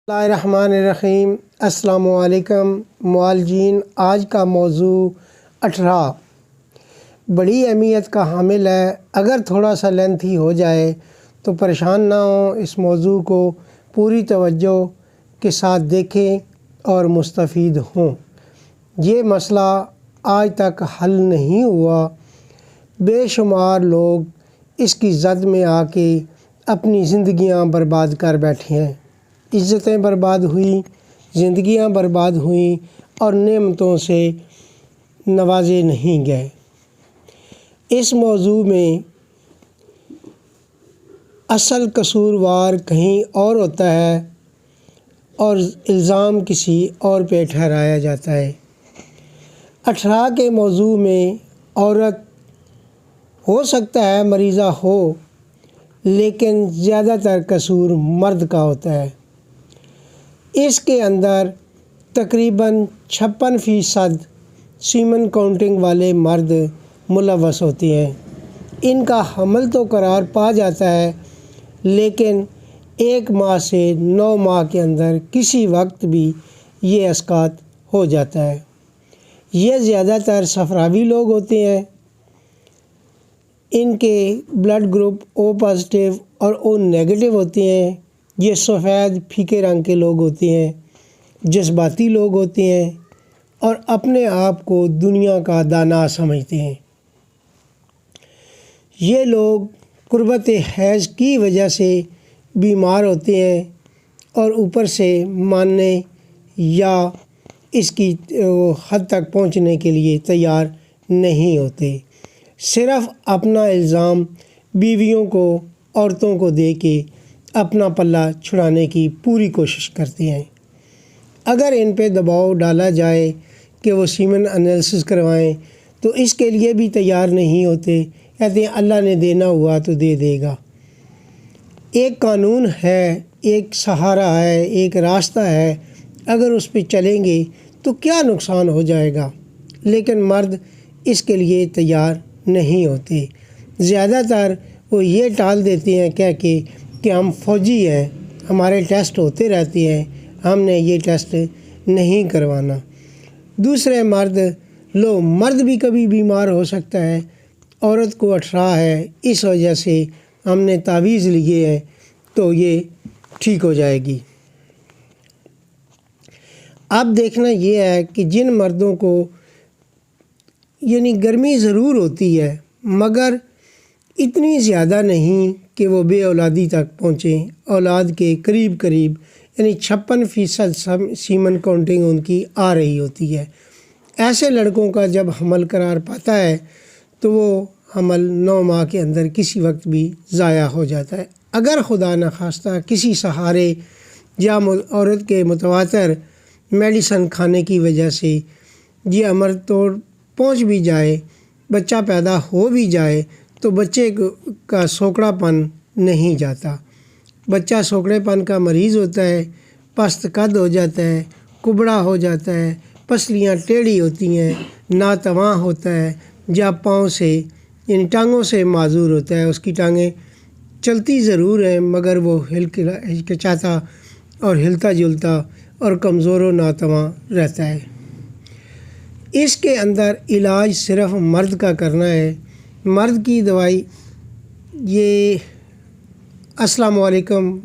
بسم اللہ الرحمن الرحیم۔ السلام علیکم معالجین۔ آج کا موضوع 18 بڑی اہمیت کا حامل ہے۔ اگر تھوڑا سا لینتھی ہو جائے تو پریشان نہ ہوں، اس موضوع کو پوری توجہ کے ساتھ دیکھیں اور مستفید ہوں۔ یہ مسئلہ آج تک حل نہیں ہوا۔ بے شمار لوگ اس کی زد میں آ کے اپنی زندگیاں برباد کر بیٹھے ہیں۔ عزتیں برباد ہوئیں، زندگیاں برباد ہوئیں اور نعمتوں سے نوازے نہیں گئے۔ اس موضوع میں اصل قصوروار کہیں اور ہوتا ہے اور الزام کسی اور پہ ٹھہرایا جاتا ہے۔ 18 کے موضوع میں عورت ہو سکتا ہے مریضہ ہو، لیکن زیادہ تر قصور مرد کا ہوتا ہے۔ اس کے اندر تقریباً 56% سیمن کاؤنٹنگ والے مرد ملوث ہوتے ہیں۔ ان کا حمل تو قرار پا جاتا ہے، لیکن 1 ماہ سے 9 ماہ کے اندر کسی وقت بھی یہ اسقاط ہو جاتا ہے۔ یہ زیادہ تر صفراوی لوگ ہوتے ہیں۔ ان کے بلڈ گروپ او پازیٹیو اور او نیگیٹو ہوتے ہیں۔ یہ سفید پھیکے رنگ کے لوگ ہوتے ہیں، جذباتی لوگ ہوتے ہیں اور اپنے آپ کو دنیا کا دانا سمجھتے ہیں۔ یہ لوگ قربت حیض کی وجہ سے بیمار ہوتے ہیں اور اوپر سے ماننے یا اس کی حد تک پہنچنے کے لیے تیار نہیں ہوتے۔ صرف اپنا الزام بیویوں کو، عورتوں کو دے کے اپنا پلہ چھڑانے کی پوری کوشش کرتے ہیں۔ اگر ان پہ دباؤ ڈالا جائے کہ وہ سیمن انالیسس کروائیں تو اس کے لیے بھی تیار نہیں ہوتے۔ کہتے ہیں اللہ نے دینا ہوا تو دے دے گا۔ ایک قانون ہے، ایک سہارا ہے، ایک راستہ ہے، اگر اس پہ چلیں گے تو کیا نقصان ہو جائے گا؟ لیکن مرد اس کے لیے تیار نہیں ہوتے۔ زیادہ تر وہ یہ ٹال دیتے ہیں کہہ کے کہ ہم فوجی ہیں، ہمارے ٹیسٹ ہوتے رہتے ہیں، ہم نے یہ ٹیسٹ نہیں کروانا۔ دوسرے مرد بھی کبھی بیمار ہو سکتا ہے۔ عورت کو 18 ہے، اس وجہ سے ہم نے تعویذ لیے ہیں تو یہ ٹھیک ہو جائے گی۔ اب دیکھنا یہ ہے کہ جن مردوں کو گرمی ضرور ہوتی ہے مگر اتنی زیادہ نہیں کہ وہ بے اولادی تک پہنچیں، اولاد کے قریب 56% سیمن کاؤنٹنگ ان کی آ رہی ہوتی ہے۔ ایسے لڑکوں کا جب حمل قرار پاتا ہے تو وہ حمل 9 ماہ کے اندر کسی وقت بھی ضائع ہو جاتا ہے۔ اگر خدا نخواستہ کسی سہارے یا عورت کے متواتر میڈیسن کھانے کی وجہ سے یہ امر توڑ پہنچ بھی جائے، بچہ پیدا ہو بھی جائے تو بچے کا سوکڑا پن نہیں جاتا۔ بچہ سوکڑے پن کا مریض ہوتا ہے، پست قد ہو جاتا ہے، کبڑا ہو جاتا ہے، پسلیاں ٹیڑھی ہوتی ہیں، ناتواں ہوتا ہے، یا پاؤں سے ٹانگوں سے معذور ہوتا ہے۔ اس کی ٹانگیں چلتی ضرور ہیں مگر وہ ہچکچاتا اور ہلتا جلتا اور کمزور و ناتواں رہتا ہے۔ اس کے اندر علاج صرف مرد کا کرنا ہے۔ مرد کی دوائی السلام علیکم